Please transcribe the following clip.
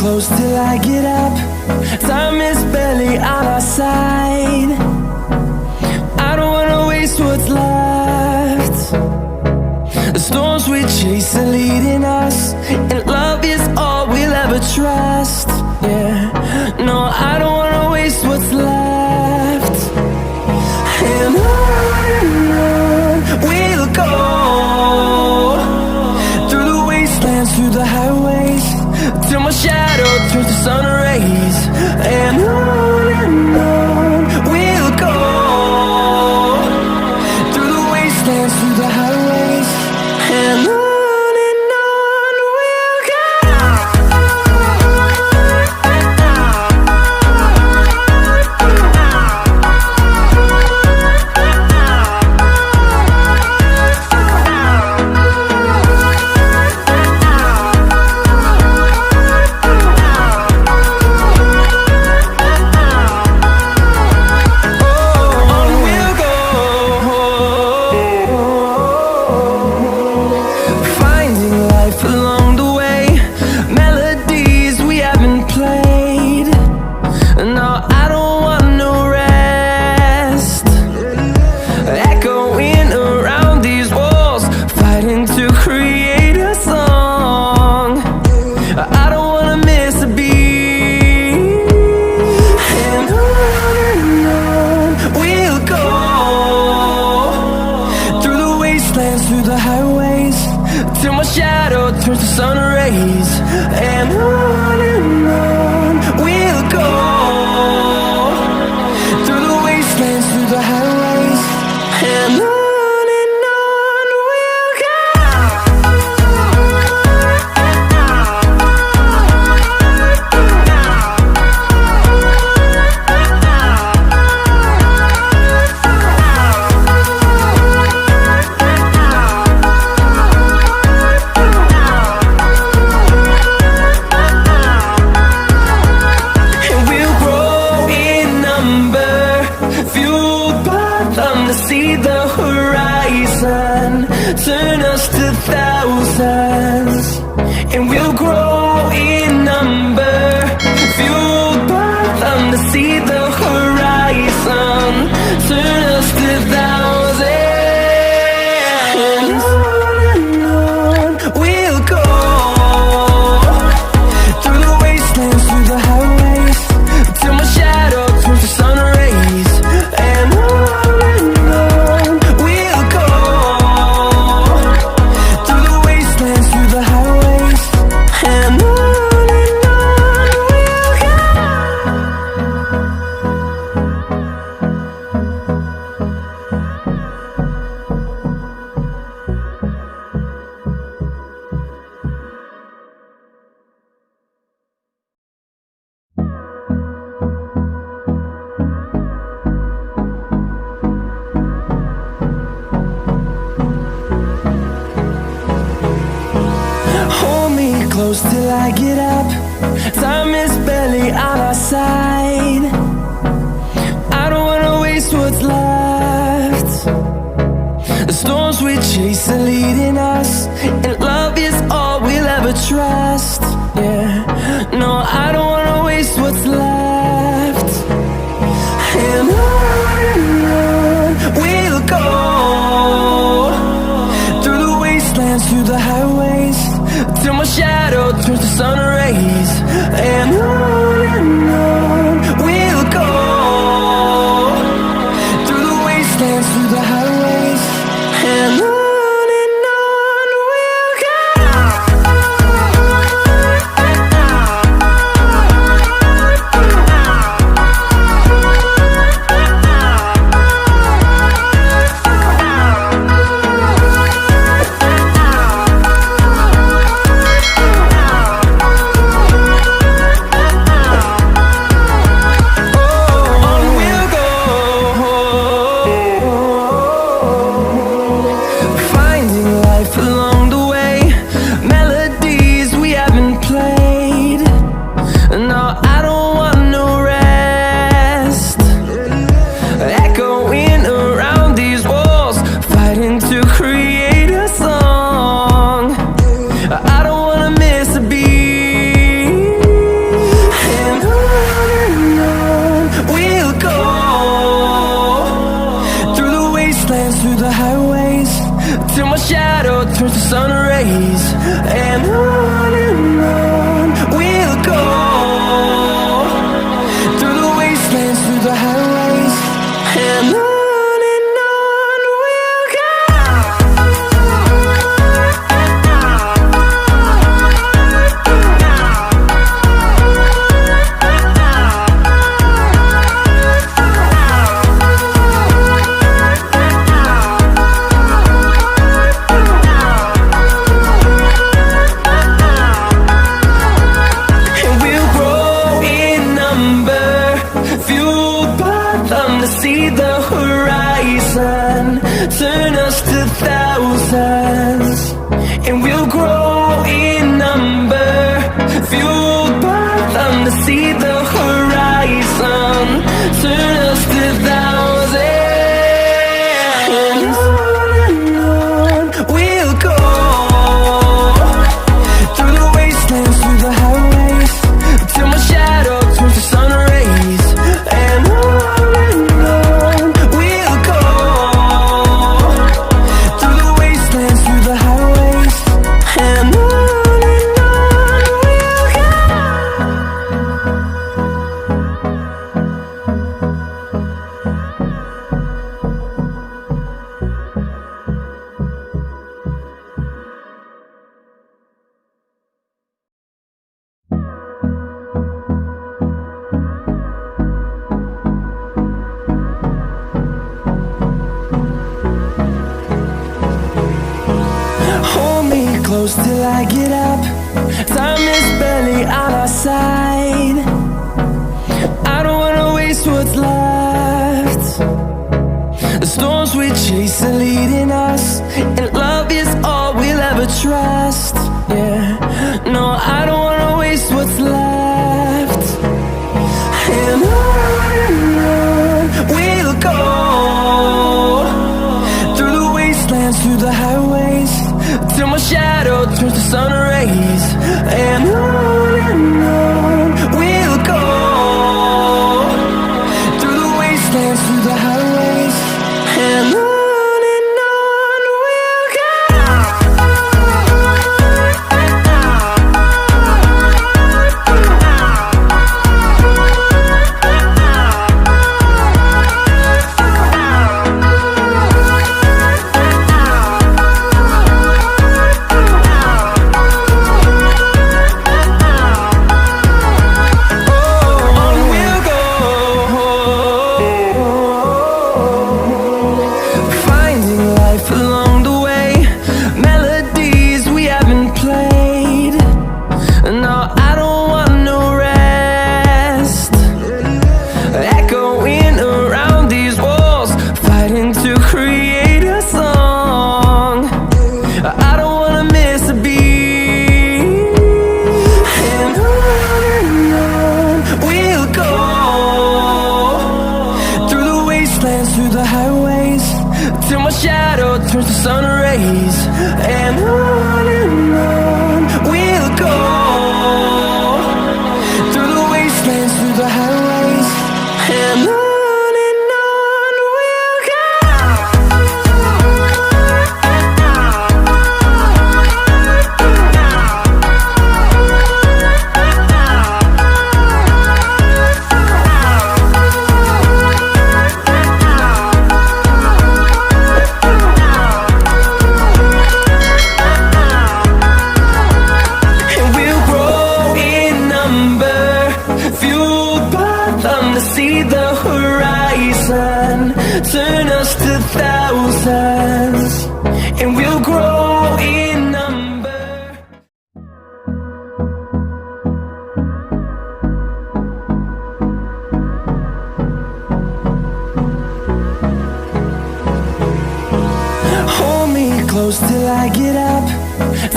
close till I get up. Time is barely on our side. I don't wanna waste what's left. The storms we chase are leading us, and love is all we'll ever trust. Yeah, no, I don't wanna waste what's left. And on we'll go, through the wastelands, through the highways, till my shadow turns to sun rays. And on we'll go, through the wastelands, through the highways, and on we'll go. Through the highways, till my shadow turns to sun rays. And on we'll go, through the wastelands, through the highways, and on we'll go. See the horizon, turn us to thousands, and we'll grow in number, fueled by them to see the horizon, turn us to thousands. And on we'll go, through the wastelands, through the highways, till my shadow turns to sun rays. And on close till I get up. Time is barely on our side. I don't wanna waste what's left. The storms we chase are leading us, and love is all we'll ever trust. Yeah, no, I don't wanna waste what's left. And on we'll go, through the wastelands, through the highways, till my shadow turns to sun rays. And on to see the horizon. Turn us to thousands, and we'll grow in number. Fueled by them to see the horizon. Turn us to thousands, and on we'll go. Through the wastelands, through the highways, till my shadow turns to sun rays. And on we'll go. Through the wastelands, through the highways, and on we'll go. Hold me close till I get up. Time is barely on our side. I don't wanna waste what's left. The storms we chase are leading us, and love is all we'll ever trust. Yeah, no, I don't wanna waste what's left. And on we'll go. Through the wastelands, through the highways, till my shadow turns to sun rays. And on we'll go. Through the wastelands, through the highways, and on we'll go. Through the highways, till my shadow turns to sun rays. And on we'll go. Through the wastelands, through the highways, and on we'll go. See the horizon, turn us to thousands, and we'll grow in number. Hold me close till I get up.